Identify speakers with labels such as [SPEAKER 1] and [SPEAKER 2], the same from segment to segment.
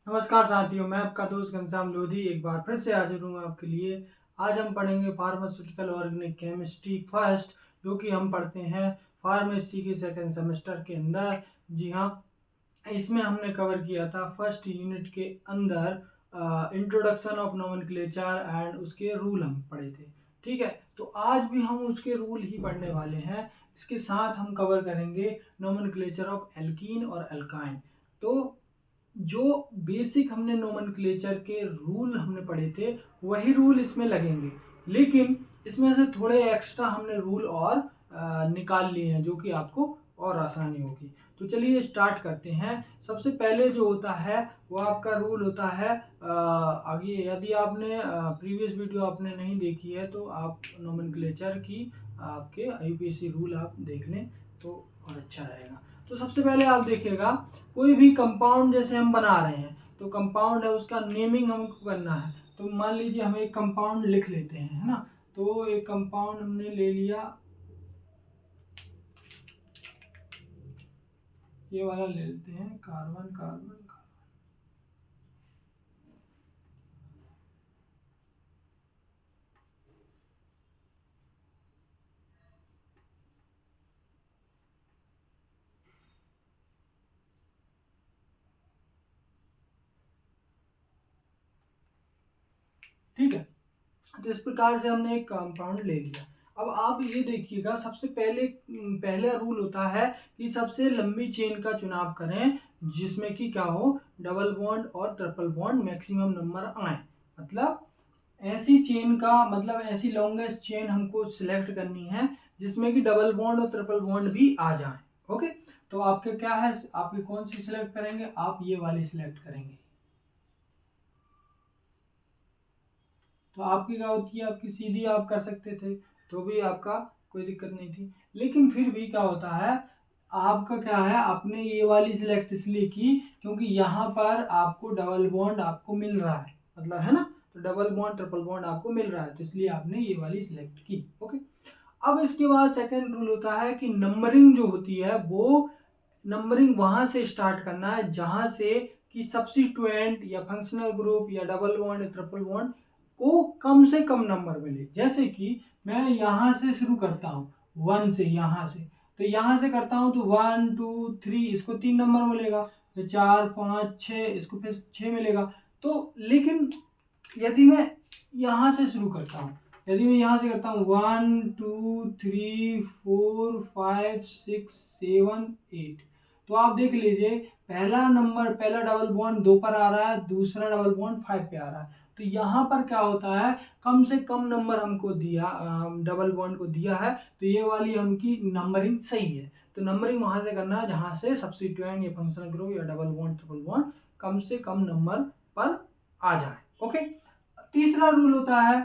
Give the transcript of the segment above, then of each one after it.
[SPEAKER 1] नमस्कार साथियों, मैं आपका दोस्त घनश्याम लोधी एक बार फिर से हाजिर हूँ आपके लिए। आज हम पढ़ेंगे फार्मास्यूटिकल ऑर्गेनिक केमिस्ट्री फर्स्ट, जो कि हम पढ़ते हैं फार्मेसी के सेकंड सेमेस्टर के अंदर। जी हाँ, इसमें हमने कवर किया था फर्स्ट यूनिट के अंदर इंट्रोडक्शन ऑफ नोमेनक्लेचर एंड उसके रूल हम पढ़े थे। ठीक है, तो आज भी हम उसके रूल ही पढ़ने वाले हैं। इसके साथ हम कवर करेंगे नोमेनक्लेचर ऑफ एल्कीन और एल्काइन। तो जो बेसिक हमने नोमेनक्लेचर के रूल हमने पढ़े थे वही रूल इसमें लगेंगे, लेकिन इसमें से थोड़े एक्स्ट्रा हमने रूल और निकाल लिए हैं, जो कि आपको और आसानी होगी। तो चलिए स्टार्ट करते हैं। सबसे पहले जो होता है वो आपका रूल होता है आगे, यदि आपने प्रीवियस वीडियो आपने नहीं देखी है तो आप नोमेनक्लेचर की आपके यूपीएससी रूल आप देख लें तो और अच्छा रहेगा। तो सबसे पहले आप देखिएगा, कोई भी कंपाउंड जैसे हम बना रहे हैं तो कंपाउंड है उसका नेमिंग हमको करना है। तो मान लीजिए हम एक कंपाउंड लिख लेते हैं, है ना। तो एक कंपाउंड हमने ले लिया, ये वाला ले लेते हैं, कार्बन कार्बन कार्बन। ठीक है, तो इस प्रकार से हमने एक कंपाउंड ले लिया। अब आप ये देखिएगा, सबसे पहला रूल होता है कि सबसे लंबी चेन का चुनाव करें जिसमें कि क्या हो, डबल बॉन्ड और ट्रिपल बॉन्ड मैक्सिमम नंबर आए। मतलब ऐसी चेन का मतलब ऐसी लॉन्गेस्ट चेन हमको सिलेक्ट करनी है जिसमें कि डबल बॉन्ड और ट्रिपल बॉन्ड भी आ जाए। ओके, तो आपके क्या है, आपके कौन सी सिलेक्ट करेंगे, आप ये वाली सिलेक्ट करेंगे। तो आपकी क्या होती है, आपकी सीधी आप कर सकते थे तो भी आपका कोई दिक्कत नहीं थी, लेकिन फिर भी क्या होता है, आपका क्या है, आपने ये वाली सिलेक्ट इसलिए की क्योंकि यहाँ पर आपको डबल बॉन्ड आपको मिल रहा है, मतलब है ना। तो डबल बॉन्ड ट्रिपल बॉन्ड आपको मिल रहा है तो इसलिए आपने ये वाली सिलेक्ट की। ओके, अब इसके बाद सेकंड रूल होता है कि नंबरिंग जो होती है वो नंबरिंग वहां से स्टार्ट करना है जहां से कि सब्स्टिट्यूएंट या फंक्शनल ग्रुप या डबल बॉन्ड या ट्रिपल बॉन्ड को कम से कम नंबर मिले। जैसे कि मैं यहाँ से शुरू करता हूँ, वन से, यहाँ से, तो यहाँ से करता हूँ तो 1 2 3, इसको 3 नंबर मिलेगा, फिर 4 5 6, इसको फिर 6 मिलेगा। तो लेकिन यदि मैं यहाँ से शुरू करता हूँ, यदि मैं यहाँ से करता हूँ 1 2 3 4 5 6 7 8, तो आप देख लीजिए पहला डबल बॉन्ड 2 पर आ रहा है, दूसरा डबल बॉन्ड 5 पे आ रहा है। तो यहाँ पर क्या होता है, कम से कम नंबर हमको दिया, डबल बॉन्ड को दिया है, तो ये वाली हमकी नंबरिंग सही है। तो नंबरिंग वहां से करना है जहां से सब्स्टिट्यूएंट या फंक्शनल ग्रुप या डबल बॉन्ड ट्रिपल बॉन्ड कम से कम नंबर पर आ जाए। ओके, तीसरा रूल होता है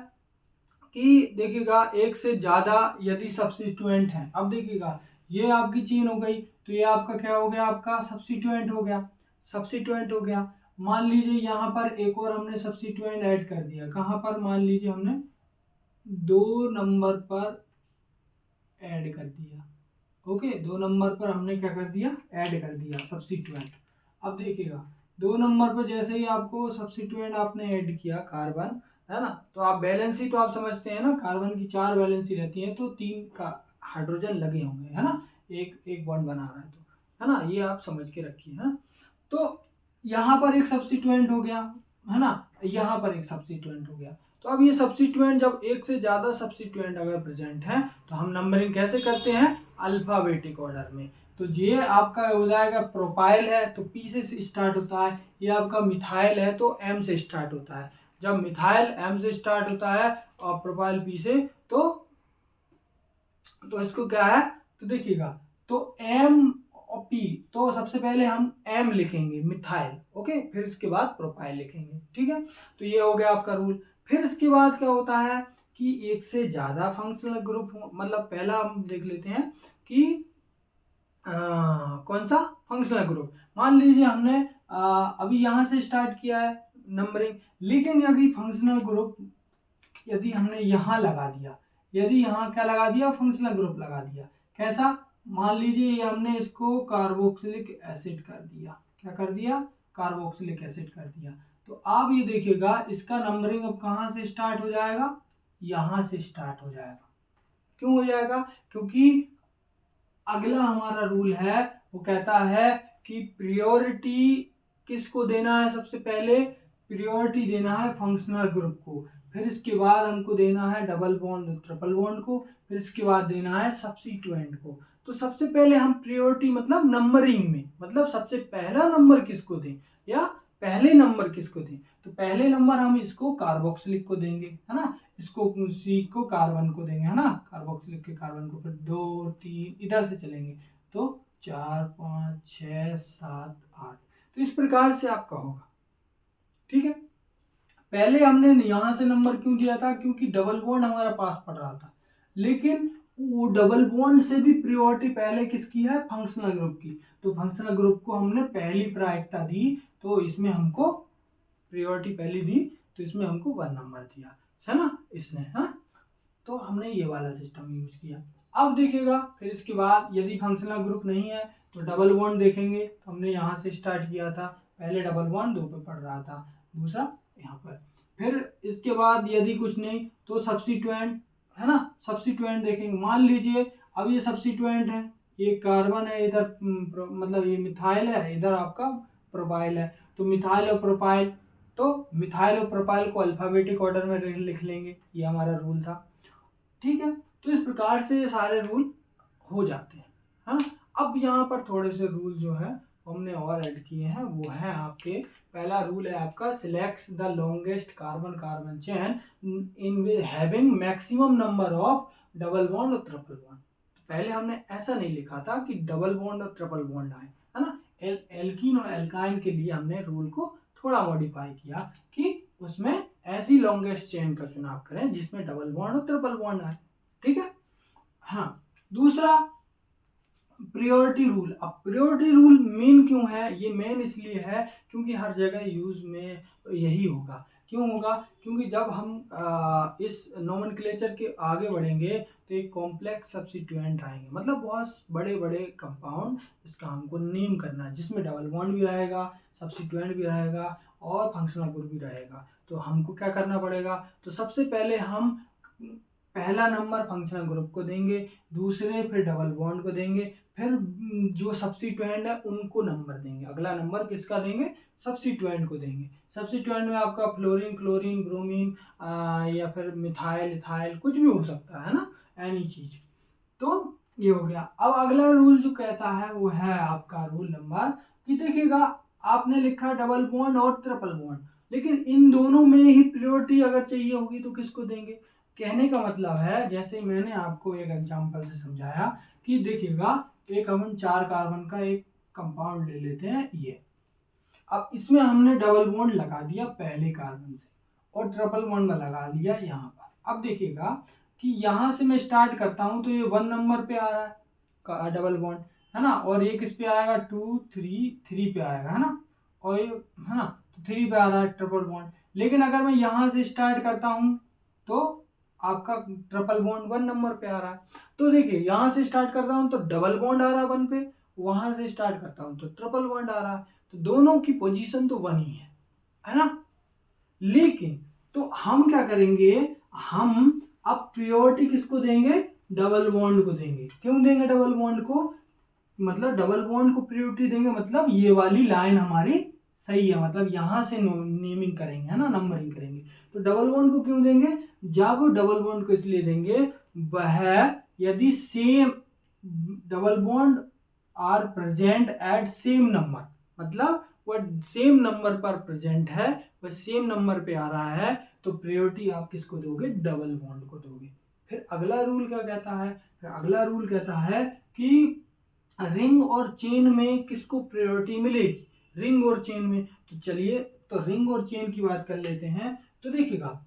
[SPEAKER 1] कि देखिएगा, एक से ज्यादा यदि सब्स्टिट्यूएंट है, अब देखिएगा ये आपकी चेन हो गई तो ये आपका क्या हो गया, आपका सब्स्टिट्यूएंट हो गया, सब्स्टिट्यूएंट हो गया। मान लीजिए यहाँ पर एक और हमने सब्स्टिट्यूएंट ऐड कर दिया, कहाँ पर, मान लीजिए हमने 2 नंबर पर ऐड कर दिया। ओके, 2 नंबर पर हमने क्या कर दिया, ऐड कर दिया सब्स्टिट्यूएंट। अब देखिएगा 2 नंबर पर जैसे ही आपको सब्स्टिट्यूएंट आपने ऐड किया कार्बन, है ना, तो आप वैलेंसी तो आप समझते हैं ना, कार्बन की 4 वैलेंसी रहती है तो 3 का हाइड्रोजन लगे होंगे, है ना, एक एक बॉन्ड बना रहा है तो, है ना, ये आप समझ के रखिए। है ना, तो यहाँ पर एक सब्स्टिट्यूएंट हो गया, है ना, यहाँ पर एक सब्स्टिट्यूएंट हो गया। तो अब ये सब्स्टिट्यूएंट, जब एक से ज्यादा सब्स्टिट्यूएंट अगर प्रेजेंट है तो हम नंबरिंग कैसे करते हैं, अल्फाबेटिक ऑर्डर में। तो ये आपका हो जाएगा, प्रोपाइल है तो पी से स्टार्ट होता है, ये आपका मिथाइल है तो एम से स्टार्ट होता है। जब मिथाइल एम से स्टार्ट होता है और प्रोपाइल पी से, तो इसको क्या है, तो देखिएगा, तो एम और पी, तो सबसे पहले हम एम लिखेंगे मिथाइल, ओके, फिर इसके बाद प्रोपाइल लिखेंगे। ठीक है, तो ये हो गया आपका रूल। फिर इसके बाद क्या होता है कि एक से ज्यादा फंक्शनल ग्रुप हो, मतलब पहला हम देख लेते हैं कि कौन सा फंक्शनल ग्रुप। मान लीजिए हमने अभी यहाँ से स्टार्ट किया है नंबरिंग, लेकिन यदि फंक्शनल ग्रुप यदि हमने यहाँ लगा दिया, यदि यहाँ क्या लगा दिया, फंक्शनल ग्रुप लगा दिया, कैसा, मान लीजिए हमने इसको कार्बोक्सिलिक एसिड कर दिया, क्या कर दिया, कार्बोक्सिलिक एसिड कर दिया। तो आप ये देखिएगा इसका नंबरिंग अब कहाँ से स्टार्ट हो जाएगा, यहाँ से स्टार्ट हो जाएगा। क्यों हो जाएगा, क्योंकि अगला हमारा रूल है वो कहता है कि प्रियोरिटी किसको देना है, सबसे पहले प्रियोरिटी देना है फंक्शनल ग्रुप को, फिर इसके बाद हमको देना है डबल बॉन्ड ट्रिपल बॉन्ड को, फिर इसके बाद देना है सब्स्टिट्यूएंट को। तो सबसे पहले हम प्रियोरिटी मतलब नंबरिंग में, मतलब सबसे पहला नंबर किसको दें या पहले नंबर किसको दें, तो पहले नंबर हम इसको कार्बोक्सिलिक को देंगे, है ना, इसको सी को कार्बन को देंगे, है ना, कार्बोक्सिलिक के कार्बन को, फिर 2 3 इधर से चलेंगे तो 4 5 6 7 8। तो इस प्रकार से आपका होगा, ठीक है। पहले हमने यहाँ से नंबर क्यों दिया था, क्योंकि डबल बॉन्ड हमारा पास पड़ रहा था, लेकिन वो डबल बॉन्ड से भी प्रियोरिटी पहले किसकी है, फंक्शनल ग्रुप की। तो फंक्शनल ग्रुप को हमने पहली प्रायिकता दी, तो इसमें हमको प्रियोरिटी पहली दी, तो इसमें हमको 1 नंबर दिया, है ना, इसने, हाँ। तो हमने ये वाला सिस्टम यूज किया। अब देखिएगा फिर इसके बाद यदि फंक्शनल ग्रुप नहीं है तो डबल बॉन्ड देखेंगे। तो हमने यहाँ से स्टार्ट किया था, पहले डबल बॉन्ड 2 पे पड़ रहा था, दूसरा यहाँ पर। फिर इसके बाद यदि कुछ नहीं तो सब्स्टिट्यूएंट, है ना, सब्स्टिट्यूएंट देखेंगे। मान लीजिए अब ये सब्स्टिट्यूएंट है, ये कार्बन है इधर, मतलब ये मिथाइल है, इधर आपका प्रोपाइल है, तो मिथाइल और प्रोपाइल, तो मिथाइल और प्रोपाइल को अल्फाबेटिक ऑर्डर में लिख लेंगे, ये हमारा रूल था, ठीक है। तो इस प्रकार से ये सारे रूल हो जाते हैं, है ना। अब यहाँ पर थोड़े से रूल जो है हमने और ऐड किए हैं, वो है आपके, पहला रूल है आपका select the longest carbon carbon chain in having maximum number of double bond और ट्रिपल बॉन्ड। तो पहले हमने ऐसा नहीं लिखा था कि डबल बॉन्ड और ट्रिपल बॉन्ड आए, है ना। एल्कीन और एल्काइन के लिए हमने रूल को थोड़ा मॉडिफाई किया कि उसमें ऐसी लॉन्गेस्ट चेन का चुनाव करें जिसमें डबल बॉन्ड और ट्रिपल बॉन्ड आए, ठीक है। हाँ, दूसरा प्रियोरिटी रूल। अब प्रियोरिटी रूल मेन क्यों है, ये मेन इसलिए है क्योंकि हर जगह यूज में यही होगा। क्यों होगा, क्योंकि जब हम इस नोमेनक्लेचर के आगे बढ़ेंगे तो एक कॉम्प्लेक्स सब्स्टिट्यूएंट आएंगे, मतलब बहुत बड़े बड़े कंपाउंड, इसका हमको नेम करना है जिसमें डबल बॉन्ड भी रहेगा, सब्स्टिट्यूएंट भी रहेगा और फंक्शनल ग्रुप भी रहेगा। तो हमको क्या करना पड़ेगा, तो सबसे पहले हम पहला नंबर फंक्शनल ग्रुप को देंगे, दूसरे फिर डबल बॉन्ड को देंगे, फिर जो सब्स्टिट्यूएंट है उनको नंबर देंगे। अगला नंबर किसका देंगे, सब्स्टिट्यूएंट को देंगे। सब्स्टिट्यूएंट में आपका फ्लोरीन, क्लोरीन, ब्रोमीन या फिर मिथाइल, इथाइल, कुछ भी हो सकता है ना, एनी चीज। तो ये हो गया। अब अगला रूल जो कहता है वो है आपका रूल नंबर, कि देखिएगा आपने लिखा डबल बॉन्ड और ट्रिपल बॉन्ड, लेकिन इन दोनों में ही प्रियोरिटी अगर चाहिए होगी तो किसको देंगे। कहने का मतलब है, जैसे मैंने आपको एक एग्जांपल से समझाया कि देखिएगा एक हम 4 कार्बन का एक कंपाउंड ले लेते हैं ये। अब इसमें हमने डबल बॉन्ड लगा दिया पहले कार्बन से और ट्रिपल बॉन्ड लगा दिया यहाँ पर। अब देखिएगा कि यहाँ से मैं स्टार्ट करता हूँ तो ये 1 नंबर पे आ रहा है डबल बॉन्ड, है ना, और ये किस पे आएगा 2 3 पे आएगा, है ना, और ये, है ना, तो 3 पे आ रहा है ट्रिपल बॉन्ड। लेकिन अगर मैं यहाँ से स्टार्ट करता हूँ तो आपका ट्रिपल बॉन्ड 1 नंबर पे आ रहा है। तो देखिए यहाँ से स्टार्ट करता हूँ तो डबल बॉन्ड आ रहा है 1 पे, वहां से स्टार्ट करता हूँ तो ट्रिपल बॉन्ड आ रहा है, तो दोनों की पोजीशन तो 1 ही है ना। लेकिन तो हम क्या करेंगे, हम अब प्रियोरिटी किसको देंगे, डबल बॉन्ड को देंगे। क्यों देंगे डबल बॉन्ड को, मतलब डबल बॉन्ड को प्रियोरिटी देंगे, मतलब ये वाली लाइन हमारी सही है, मतलब यहाँ से नेमिंग करेंगे, है ना, नंबरिंग करेंगे। तो डबल बॉन्ड को क्यों देंगे, जब डबल बॉन्ड को इसलिए देंगे वह यदि same double bond are present at same number, मतलब वह सेम नंबर पर प्रेजेंट है, वह सेम नंबर पे आ रहा है, तो प्रायोरिटी आप किसको दोगे, डबल बॉन्ड को दोगे। फिर अगला रूल क्या कहता है, फिर अगला रूल कहता है कि रिंग और चेन में किसको प्रायोरिटी मिलेगी, रिंग और चेन में। तो चलिए तो रिंग और चेन की बात कर लेते हैं। तो देखिएगा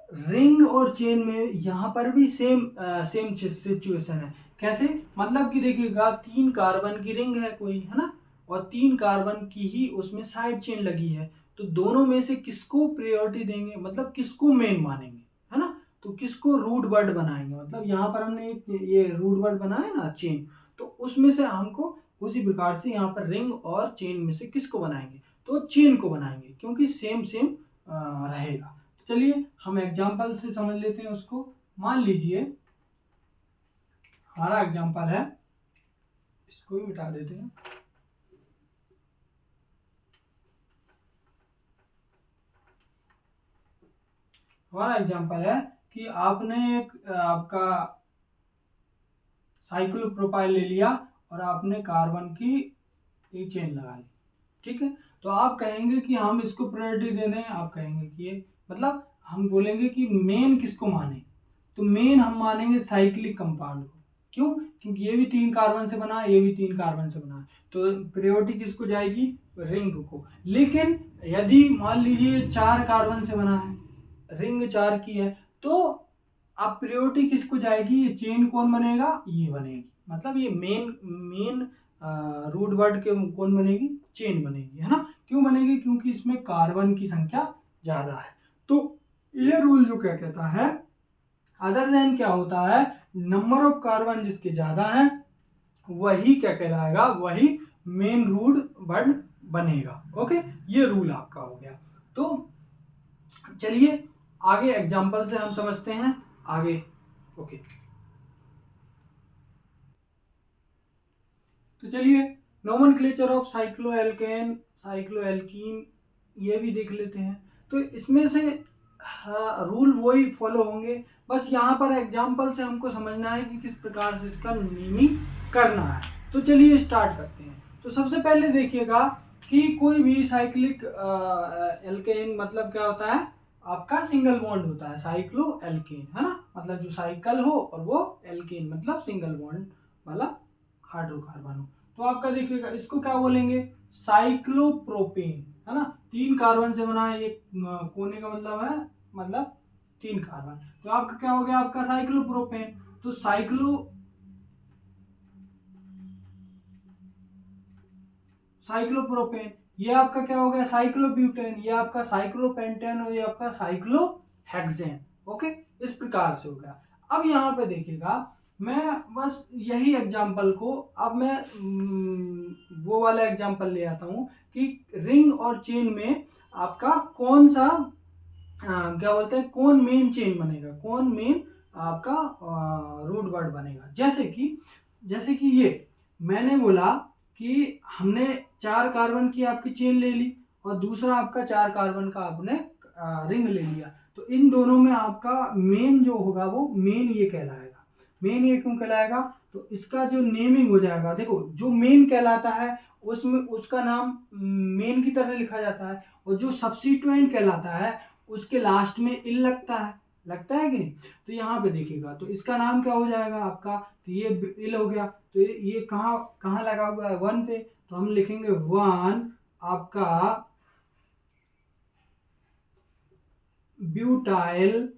[SPEAKER 1] रिंग और चेन में यहाँ पर भी सेम सिचुएशन है। कैसे, मतलब कि देखिएगा 3 कार्बन की रिंग है कोई, है ना, और 3 कार्बन की ही उसमें साइड चेन लगी है, तो दोनों में से किसको प्रायोरिटी देंगे, मतलब किसको मेन मानेंगे, है ना, तो किसको रूट वर्ड बनाएंगे। मतलब यहाँ पर हमने एक ये रूट वर्ड बनाया ना चेन, तो उसमें से हमको उसी प्रकार से यहाँ पर रिंग और चेन में से किसको बनाएंगे, तो चेन को बनाएंगे क्योंकि सेम सेम रहेगा। तो चलिए हम एग्जांपल से समझ लेते हैं उसको। मान लीजिए हमारा एग्जांपल है, इसको भी मिटा देते हैं। हमारा एग्जांपल है कि आपने एक आपका साइक्लोप्रोपाइल ले लिया और आपने कार्बन की एक चेन लगा ली, ठीक है। तो आप कहेंगे कि हम इसको प्रायोरिटी दे दें, आप कहेंगे कि ये मतलब हम बोलेंगे कि मेन किसको माने, तो मेन हम मानेंगे साइक्लिक कंपाउंड को। क्यों? क्योंकि ये भी 3 कार्बन से बना है, ये भी 3 कार्बन से बना है, तो प्रायोरिटी किसको जाएगी? रिंग को। लेकिन यदि मान लीजिए 4 कार्बन से बना है, रिंग 4 की है, तो अब प्रायोरिटी किसको जाएगी? ये चेन कौन बनेगा? ये बनेगी। मतलब ये मेन मेन रूट वर्ड के कौन बनेगी? चेन बनेगी, है ना। क्यों बनेगी? क्योंकि इसमें कार्बन की संख्या ज्यादा है। तो ये रूल जो क्या कहता है, अदर देन क्या होता है, नंबर ऑफ कार्बन जिसके ज्यादा है वही क्या कहलाएगा? वही मेन रूट वर्ड बनेगा। ओके, ये रूल आपका हो गया। तो चलिए आगे एग्जांपल से हम समझते हैं आगे। ओके, तो चलिए नोमेनक्लेचर ऑफ साइक्लोएल्केन, साइक्लोएल्कीन ये भी देख लेते हैं। तो इसमें से रूल वही फॉलो होंगे, बस यहाँ पर एग्जांपल से हमको समझना है कि किस प्रकार से इसका मीनिंग करना है। तो चलिए स्टार्ट करते हैं। तो सबसे पहले देखिएगा कि कोई भी साइक्लिक एल्केन मतलब क्या होता है? आपका सिंगल बॉन्ड होता है, साइक्लो एल्केन, है ना। मतलब जो साइकिल हो और वो एल्केन मतलब सिंगल बॉन्ड वाला हाइड्रोकार्बन हो। तो आपका देखिएगा इसको क्या बोलेंगे? साइक्लोप्रोपेन, है ना। 3 कार्बन से बना है, ये कोने का मतलब है मतलब 3 कार्बन। तो आपका क्या हो गया? आपका साइक्लोप्रोपेन। तो साइक्लोप्रोपेन, ये आपका क्या हो गया? साइक्लोब्यूटेन, ये आपका साइक्लोपेंटेन और ये आपका साइक्लोहेक्सेन। ओके, इस प्रकार से हो गया। अब यहाँ पे देखिएगा, मैं बस यही एग्जांपल को अब मैं वो वाला एग्जांपल ले आता हूँ कि रिंग और चेन में आपका कौन सा क्या बोलते हैं, कौन मेन चेन बनेगा, कौन मेन आपका रूट वर्ड बनेगा। जैसे कि ये मैंने बोला कि हमने 4 कार्बन की आपकी चेन ले ली और दूसरा आपका 4 कार्बन का आपने रिंग ले लिया। तो इन दोनों में आपका मेन जो होगा वो मेन ये कहलाएगा। मेन ये क्यों कहलाएगा? तो इसका जो नेमिंग हो जाएगा, देखो जो मेन कहलाता है उसमें उसका नाम मेन की तरह लिखा जाता है, और जो सब्स्टिट्यूएंट कहलाता है उसके लास्ट में इल लगता है कि नहीं। तो यहाँ पे देखिएगा, तो इसका नाम क्या हो जाएगा आपका? तो ये इल हो गया। तो ये कहाँ कहाँ लगा हुआ है? 1 पे। तो हम लिखेंगे 1 आपका ब्यूटाइल,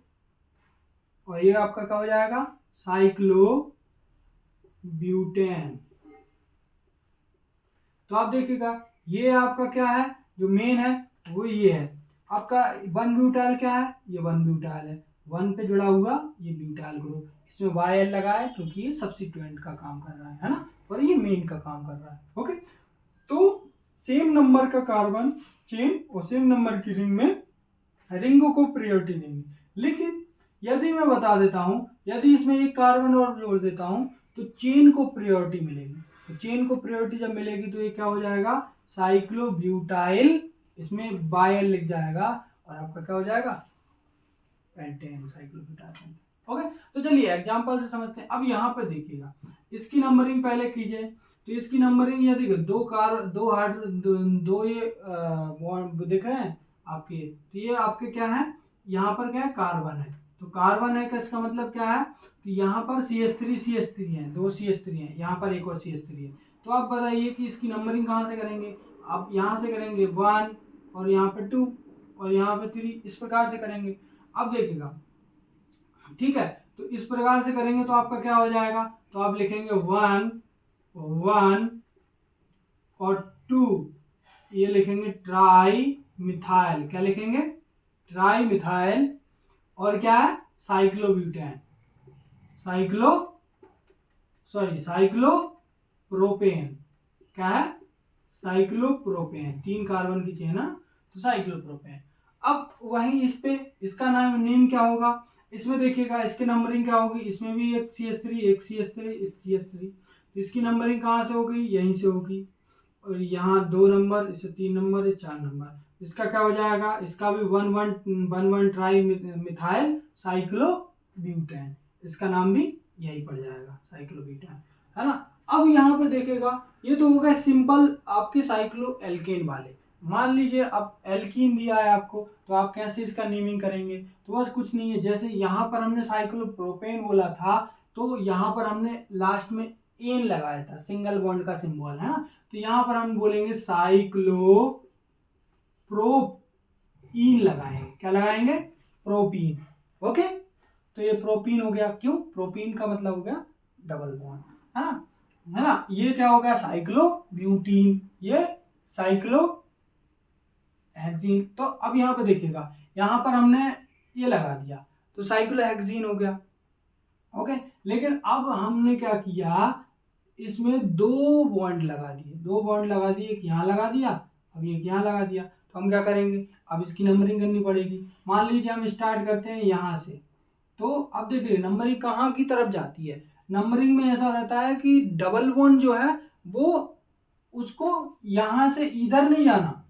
[SPEAKER 1] और ये आपका क्या हो जाएगा? Cyclo butane. तो आप देखिएगा ये आपका क्या है, जो मेन है वो ये है आपका 1 ब्यूटाइल। क्या है? ये 1 ब्यूटाइल है, 1 पे जुड़ा हुआ ये ब्यूटाइल ग्रुप। इसमें YL लगा है क्योंकि ये सब्स्टिट्यूएंट का काम कर रहा है ना, और ये मेन का काम कर रहा है। ओके, तो सेम नंबर का कार्बन चेन और सेम नंबर की रिंग में रिंगों को प्रायोरिटी देंगे। लेकिन यदि मैं बता देता हूं, यदि इसमें एक कार्बन और जोड़ देता हूं तो चेन को प्रायोरिटी मिलेगी। तो चेन को प्रायोरिटी जब मिलेगी तो ये क्या हो जाएगा? साइक्लोब्यूटाइल, इसमें बायल लिख जाएगा और आपका क्या हो जाएगा? पेंटेन, साइक्लोब्यूटाइल। ओके, तो चलिए एग्जांपल से समझते हैं। अब यहाँ पर देखिएगा, इसकी नंबरिंग पहले कीजिए। तो इसकी नंबरिंग ये देखिए, दो ये बॉन्ड दिख रहे हैं आपके, तो ये आपके क्या है? यहाँ पर क्या है? कार्बन है। तो कार्बन है, इसका मतलब क्या है? तो यहाँ पर CH3 है, 2 CH3 है, यहाँ पर एक और CH3 है। तो आप बताइए कि इसकी नंबरिंग कहाँ से करेंगे? आप यहाँ से करेंगे 1 और यहाँ पे 2 और यहाँ पे 3, इस प्रकार से करेंगे। अब देखिएगा, ठीक है, तो इस प्रकार से करेंगे तो आपका क्या हो जाएगा? तो आप लिखेंगे 1 1 और 2, ये लिखेंगे ट्राई मिथाइल। क्या लिखेंगे? Tri methyl. और क्या है? Cyclobutane, cyclopropane. क्या है? साइक्लोप्रोपेन, 3 कार्बन की चेन है, तो साइक्लोप्रोपेन। अब वहीं इस पे इसका नेम क्या होगा, इसमें देखिएगा इसकी नंबरिंग क्या होगी, इसमें भी एक CH3 एक CH3 इस CH3, तो इसकी नंबरिंग कहाँ से होगी, यहीं से होगी, और यहाँ 2 नंबर, इसे 3 नंबर, ये 4 नंबर, इसका क्या हो जाएगा, इसका भी 1,1 ट्राई मिथाइल साइक्लोब्यूटेन, इसका नाम भी यही पड़ जाएगा साइक्लोब्यूटेन, है ना। अब यहाँ पे देखेगा ये तो हो गए सिंपल आपके साइक्लो एल्केन वाले। मान लीजिए अब एल्कीन दिया है आपको, तो आप कैसे इसका नेमिंग करेंगे, तो बस कुछ नहीं है, जैसे यहाँ पर हमने साइक्लोप्रोपेन बोला था, तो यहाँ पर हमने लास्ट में एन लगाया था, सिंगल बॉन्ड का सिंबल है ना, तो यहाँ पर हम बोलेंगे साइक्लोप्रोपीन लगाएंगे, क्या लगाएंगे, प्रोपीन। ओके, तो ये प्रोपीन हो गया, क्यों, प्रोपीन का मतलब हो गया डबल बॉन्ड, है ना, है ना। ये क्या हो गया, साइक्लोब्यूटीन, ये साइक्लो हेक्सीन। तो अब यहाँ पे देखिएगा, यहाँ पर हमने ये लगा दिया, तो साइक्लोहेक्सीन हो गया। ओके, लेकिन अब हमने क्या किया, इसमें 2 बॉन्ड लगा दिए, 2 बॉन्ड लगा दिए, एक यहाँ लगा दिया, अब एक यहाँ लगा दिया, तो हम क्या करेंगे, अब इसकी नंबरिंग करनी पड़ेगी। मान लीजिए हम स्टार्ट करते हैं यहाँ से, तो अब देखिए नंबरिंग कहाँ की तरफ जाती है, नंबरिंग में ऐसा रहता है कि डबल बॉन्ड जो है वो उसको यहाँ से इधर नहीं जाना,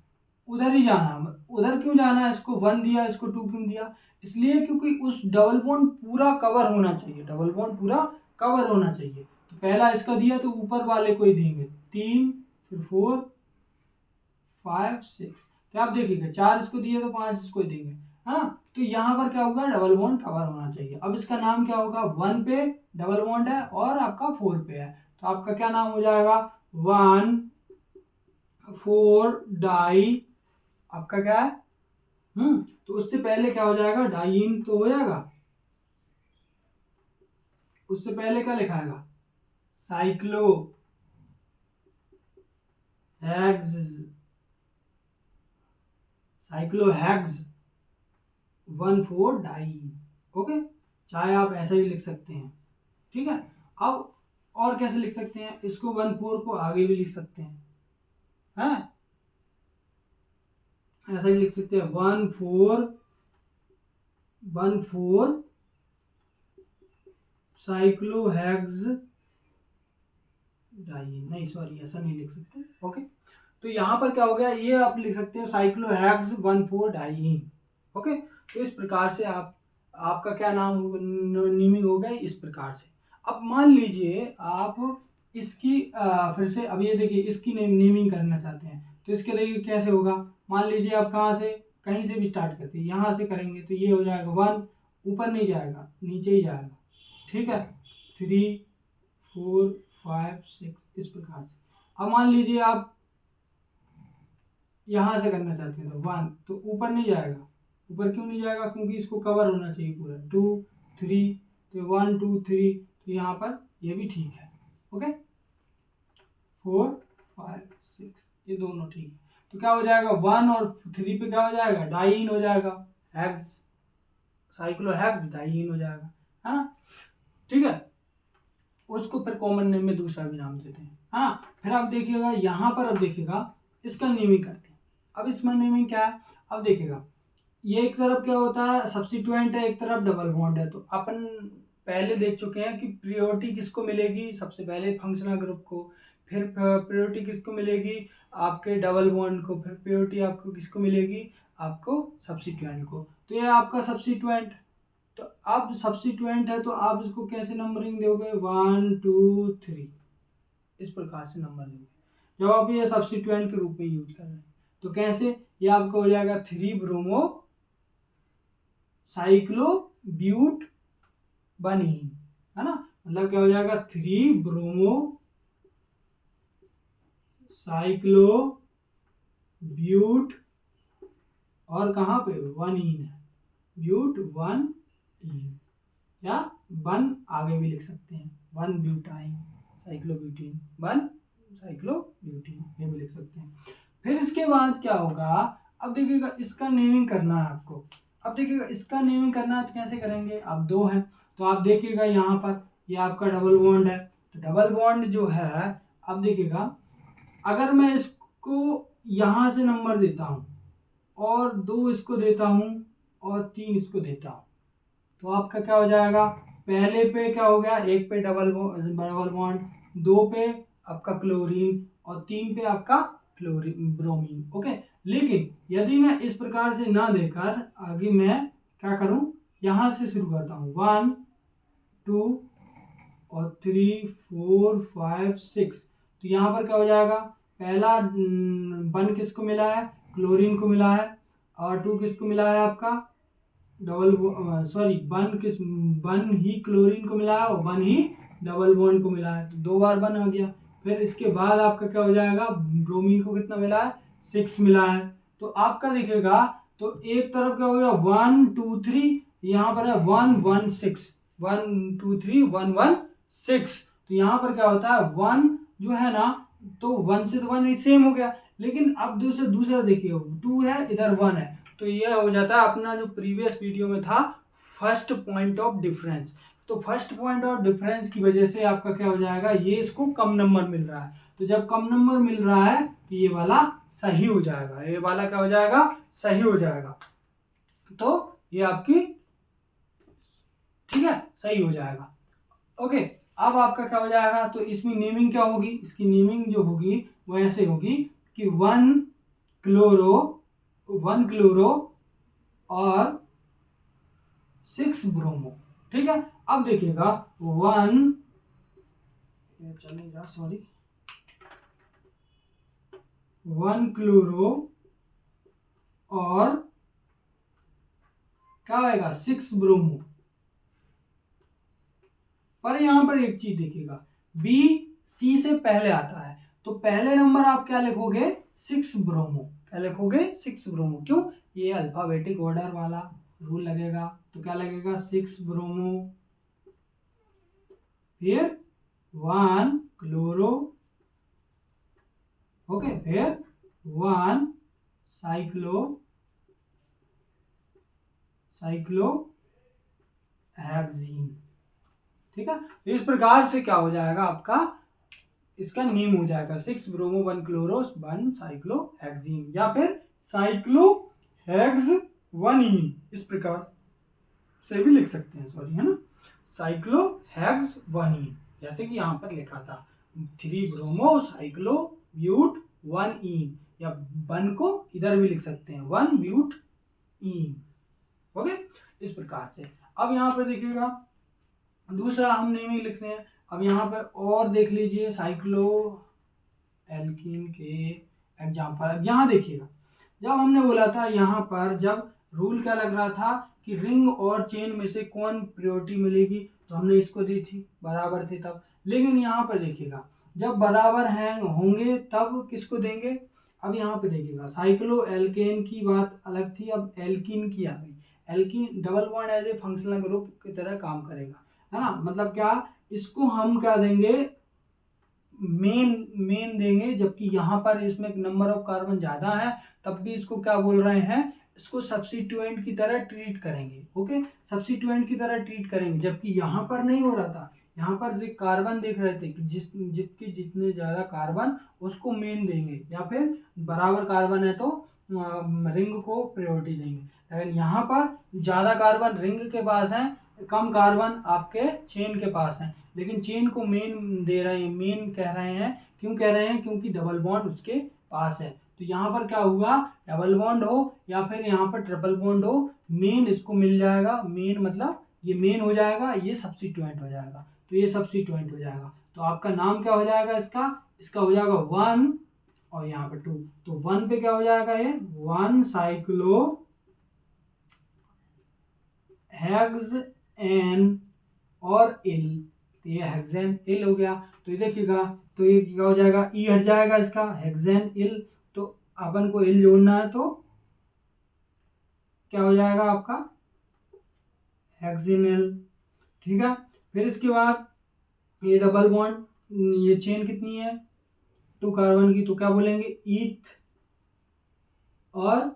[SPEAKER 1] उधर ही जाना। उधर क्यों जाना है, इसको 1 दिया, इसको 2 क्यों दिया, इसलिए क्योंकि उस डबल बॉन्ड पूरा कवर होना चाहिए, डबल बॉन्ड पूरा कवर होना चाहिए। तो पहला इसका दिया तो ऊपर वाले को ही देंगे, 3, फिर 4, 5, 6, तो आप देखिएगा 4 इसको दिए तो 5 इसको देंगे, है ना। तो यहाँ पर क्या होगा, डबल बॉन्ड कवर होना चाहिए। अब इसका नाम क्या होगा, 1 पे डबल बॉन्ड है और आपका 4 पे है, तो आपका क्या नाम हो जाएगा, 1,4 डाई, आपका क्या है, तो उससे पहले क्या हो जाएगा, डाइइन तो हो जाएगा, उससे पहले क्या लिखाएगा, cyclo hex, cyclohex 1,4 diene. Okay, चाहे आप ऐसा भी लिख सकते हैं, ठीक है। अब और कैसे लिख सकते हैं इसको, 1,4 को आगे भी लिख सकते हैं, ऐसा भी लिख सकते हैं, 1,4 साइक्लोहेक्स डाइइन, नहीं सॉरी ऐसा नहीं लिख सकते। ओके, तो यहाँ पर क्या हो गया, ये आप लिख सकते हो साइक्लोहेक्स 1,4 डाइइन। ओके, तो इस प्रकार से आपका क्या नाम नेमिंग हो गया इस प्रकार से। अब मान लीजिए आप इसकी फिर से, अब ये देखिए इसकी नेमिंग करना चाहते हैं, तो इसके लिए कैसे होगा, मान लीजिए आप कहाँ से, कहीं से भी स्टार्ट करते हैं, यहाँ से करेंगे तो ये हो जाएगा 1, ऊपर नहीं जाएगा, नीचे ही जाएगा, ठीक है, 3, 4, 5, 6, इस प्रकार से। अब मान लीजिए आप यहाँ से करना चाहते हैं तो 1, तो ऊपर नहीं जाएगा, ऊपर क्यों नहीं जाएगा, क्योंकि इसको कवर होना चाहिए पूरा, 2, 3, तो 1, 2, 3, तो यहाँ पर ये भी ठीक है। ओके, 4, 5, 6, ये दोनों ठीक है, तो क्या हो जाएगा, 1 और 3 पे क्या हो जाएगा, डाइइन हो जाएगा, हेक्स, साइक्लोहेक्स डाइइन हो जाएगा, है ना, ठीक है। उसको फिर कॉमन नेम में दूसरा भी नाम देते हैं, हाँ। फिर आप देखिएगा यहाँ पर, अब देखिएगा इसका नेमिंग करते हैं। अब इसमें नेमिंग क्या है, अब देखिएगा ये एक तरफ क्या होता है, सब्स्टिट्यूएंट है, एक तरफ डबल बॉन्ड है, तो अपन पहले देख चुके हैं कि प्रायोरिटी किसको मिलेगी, सबसे पहले फंक्शनल ग्रुप को, फिर प्रायोरिटी किसको मिलेगी, आपके डबल बॉन्ड को, फिर प्रायोरिटी आपको किसको मिलेगी, आपको सब्स्टिट्यूएंट को। तो ये आपका सब्स्टिट्यूएंट, तो अब सब्स्टिट्यूएंट है तो आप इसको कैसे नंबरिंग दोगे, 1, 2, 3, इस प्रकार से नंबर दोगे जब आप ये सब्स्टिट्यूएंट के रूप में यूज कर रहे हैं। तो कैसे, ये आपका हो जाएगा 3 ब्रोमो साइक्लोब्यूट बनीन, है ना, मतलब क्या हो जाएगा, 3 ब्रोमो साइक्लोब्यूट, और कहाँ पे 1 इन है, ब्यूट 1 इन, या 1 आगे भी लिख सकते हैं, 1 ब्यूटाइन साइक्लोब्यूटीन, 1 साइक्लोब्यूटीन, ये भी लिख सकते हैं। फिर इसके बाद क्या होगा, अब देखिएगा इसका नेमिंग करना है आपको। अब देखिएगा इसका नेमिंग करना है तो कैसे करेंगे, अब 2 हैं, तो आप देखिएगा यहाँ पर ये आपका डबल बॉन्ड है, तो डबल बॉन्ड जो है, अब देखिएगा अगर मैं को यहाँ से नंबर देता हूँ और 2 इसको देता हूँ और 3 इसको देता हूँ, तो आपका क्या हो जाएगा, पहले पे क्या हो गया, 1 पे डबल बॉन्ड, 2 पे आपका क्लोरीन और 3 पे आपका ब्रोमीन। ओके, लेकिन यदि मैं इस प्रकार से ना देकर आगे मैं क्या करूं, यहां से शुरू करता हूं, 1 2 और 3 4 5 6, तो यहाँ पर क्या हो जाएगा, पहला 1 किसको मिला है, क्लोरीन को मिला है, और 2 किसको मिला है आपका वन ही क्लोरीन को मिला है और 1 ही डबल बॉन्ड को मिला है, तो 2 बार 1 आ गया। फिर इसके बाद आपका क्या हो जाएगा, ब्रोमीन को कितना मिला है, 6 मिला है। तो आपका देखिएगा तो एक तरफ क्या हो गया 1 2 3, यहाँ पर है 1 1 6, 1 2 3 1 1 6, तो यहाँ पर क्या होता है 1 जो है ना, तो 1 से तो 1 सेम हो गया, लेकिन अब दूसरा देखिए 2 है इधर 1 है, तो ये हो जाता है अपना जो प्रीवियस वीडियो में था फर्स्ट पॉइंट ऑफ डिफरेंस। तो फर्स्ट पॉइंट ऑफ डिफरेंस की वजह से आपका क्या हो जाएगा, ये इसको कम नंबर मिल रहा है, तो जब कम नंबर मिल रहा है तो ये वाला सही हो जाएगा, ये वाला क्या हो जाएगा, सही हो जाएगा, तो ये आपकी ठीक है सही हो जाएगा। ओके, अब आपका क्या हो जाएगा, तो इसमें नेमिंग क्या होगी, इसकी नेमिंग जो होगी वो ऐसे होगी कि 1 क्लोरो और 6 ब्रोमो। ठीक है, अब देखिएगा 1 चलेगा, सॉरी, 1 क्लोरो और क्या आएगा 6 ब्रोमो। पर यहां पर एक चीज देखिएगा, बी सी से पहले आता है, तो पहले नंबर आप क्या लिखोगे 6 ब्रोमो, क्या लिखोगे 6 ब्रोमो, क्यों, ये अल्फाबेटिक ऑर्डर वाला रूल लगेगा, तो क्या लगेगा 6 ब्रोमो, फिर 1 क्लोरो, ओके, फिर 1 साइक्लोहेक्सीन। ठीक है, तो इस प्रकार से क्या हो जाएगा आपका, इसका नेम हो जाएगा 6 ब्रोमो 1 क्लोरो 1 साइक्लोहेक्सीन, या फिर साइक्लोहेक्सवनीन, इस प्रकार से भी लिख सकते हैं, सॉरी, है ना, साइक्लोहेक्सवनीन, जैसे कि यहाँ पर लिखा था 3 ब्रोमो साइक्लो ब्यूट 1 इन, या 1 को इधर भी लिख सकते हैं 1 ब्यूट इन। ओके, इस प्रकार से। अब यहाँ पर देखिएगा दूसरा हम नेमिंग लिखते हैं, अब यहाँ पर और देख लीजिए साइक्लो एल्कीन के एग्जाम्पल, यहाँ देखिएगा जब हमने बोला था यहाँ पर, जब रूल क्या लग रहा था कि रिंग और चेन में से कौन प्रायोरिटी मिलेगी, तो हमने इसको दी थी, बराबर थे तब, लेकिन यहाँ पर देखिएगा जब बराबर हैं होंगे तब किसको देंगे, अब यहाँ पे देखिएगा साइक्लो एल्केन की बात अलग थी, अब एल्कीन की आ गई, alkene double bond as a functional group की तरह काम करेगा, है ना, मतलब क्या, इसको हम क्या देंगे, मेन देंगे, जबकि यहाँ पर इसमें नंबर ऑफ कार्बन ज्यादा है तब भी इसको क्या बोल रहे हैं, इसको सब्स्टिट्यूएंट की तरह ट्रीट करेंगे। ओके, सब्स्टिट्यूएंट की तरह ट्रीट करेंगे, जबकि यहाँ पर नहीं हो रहा था, यहाँ पर कार्बन देख रहे थे कि जितने ज्यादा कार्बन उसको मेन देंगे, या फिर बराबर कार्बन है तो रिंग को प्रायोरिटी देंगे, लेकिन यहाँ पर ज्यादा कार्बन रिंग के पास है, कम कार्बन आपके चेन के पास है, लेकिन चेन को मेन दे रहे हैं, मेन कह रहे हैं, क्यों कह रहे हैं, क्योंकि डबल बॉन्ड उसके पास है, तो यहाँ पर क्या हुआ, डबल बॉन्ड हो या फिर यहाँ पर ट्रिपल बॉन्ड हो, मेन इसको मिल जाएगा, मेन मतलब ये मेन हो जाएगा, ये सब्स्टिट्यूएंट हो जाएगा, तो ये सब्स्टिट्यूएंट हो जाएगा, तो आपका नाम क्या हो जाएगा, इसका हो जाएगा 1 और यहाँ पर 2, तो 1 पे क्या हो जाएगा, ये 1 साइक्लो हेक्सेन और एल, तो ये हेक्सेन एल हो गया, तो ये देखिएगा, तो ये क्या हो जाएगा, ई हट जाएगा इसका, हेक्सेन एल, तो अपन को एल जोड़ना है, तो क्या हो जाएगा आपका हेक्सेनल। ठीक है, फिर इसके बाद ये डबल बॉन्ड, ये चेन कितनी है 2 कार्बन की, तो क्या बोलेंगे ईथ और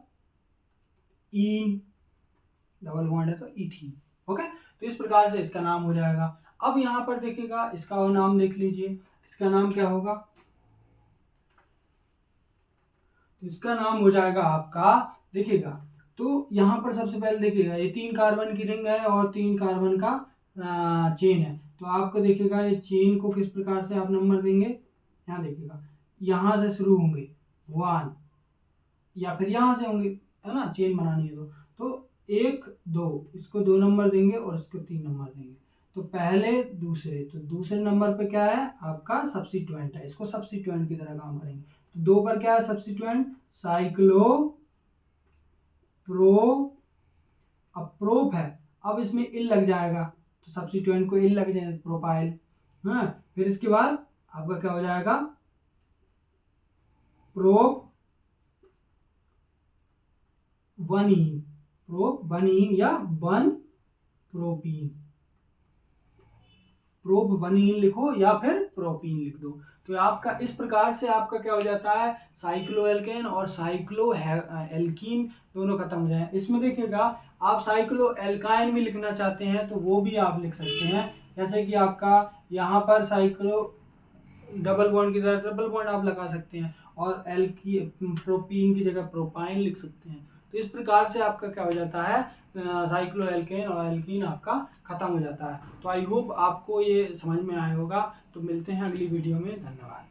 [SPEAKER 1] ईन, डबल बॉन्ड है तो इथीन। ओके, तो इस प्रकार से इसका नाम हो जाएगा। अब यहाँ पर देखिएगा इसका नाम देख लीजिए, इसका नाम क्या होगा, इसका नाम हो जाएगा आपका, देखिएगा तो यहाँ पर सबसे पहले देखिएगा ये 3 कार्बन की रिंग है और 3 कार्बन का चेन है। तो आपको देखिएगा ये चेन को किस प्रकार से आप नंबर देंगे, यहाँ देखिएगा यहाँ से शुरू होंगे 1 या फिर यहाँ से होंगे, है ना, चेन बनानी है तो 1 2 इसको 2 नंबर देंगे और इसको 3 नंबर देंगे। तो पहले दूसरे, तो दूसरे नंबर पे क्या है आपका सब्स्टिट्यूएंट है, इसको सब्स्टिट्यूएंट की तरह काम करेंगे। तो 2 पर क्या है सब्स्टिट्यूएंट साइक्लो प्रो, अब प्रोप है, अब इसमें इल लग जाएगा तो सब्स्टिट्यूएंट को इल लग जाएगा प्रोपाइल। हाँ, फिर इसके बाद आपका क्या हो जाएगा प्रोप वनीन, प्रोप वनीन या वन प्रोपीन, प्रोप वनीन लिखो या फिर प्रोपीन लिख दो। तो आपका इस प्रकार से आपका क्या हो जाता है साइक्लोएल्केन और साइक्लो एल्कीन दोनों खत्म हो जाए। इसमें देखिएगा आप साइक्लो एल्काइन भी लिखना चाहते हैं तो वो भी आप लिख सकते हैं, जैसे कि आपका यहाँ पर साइक्लो डबल बॉन्ड की जगह ट्रिपल बॉन्ड आप लगा सकते हैं और एल्की प्रोपीन की जगह प्रोपाइन लिख सकते हैं। तो इस प्रकार से आपका क्या हो जाता है साइक्लो एल्केन और एल्कीन आपका खत्म हो जाता है। तो आई होप आपको ये समझ में आया होगा। तो मिलते हैं अगली वीडियो में, धन्यवाद।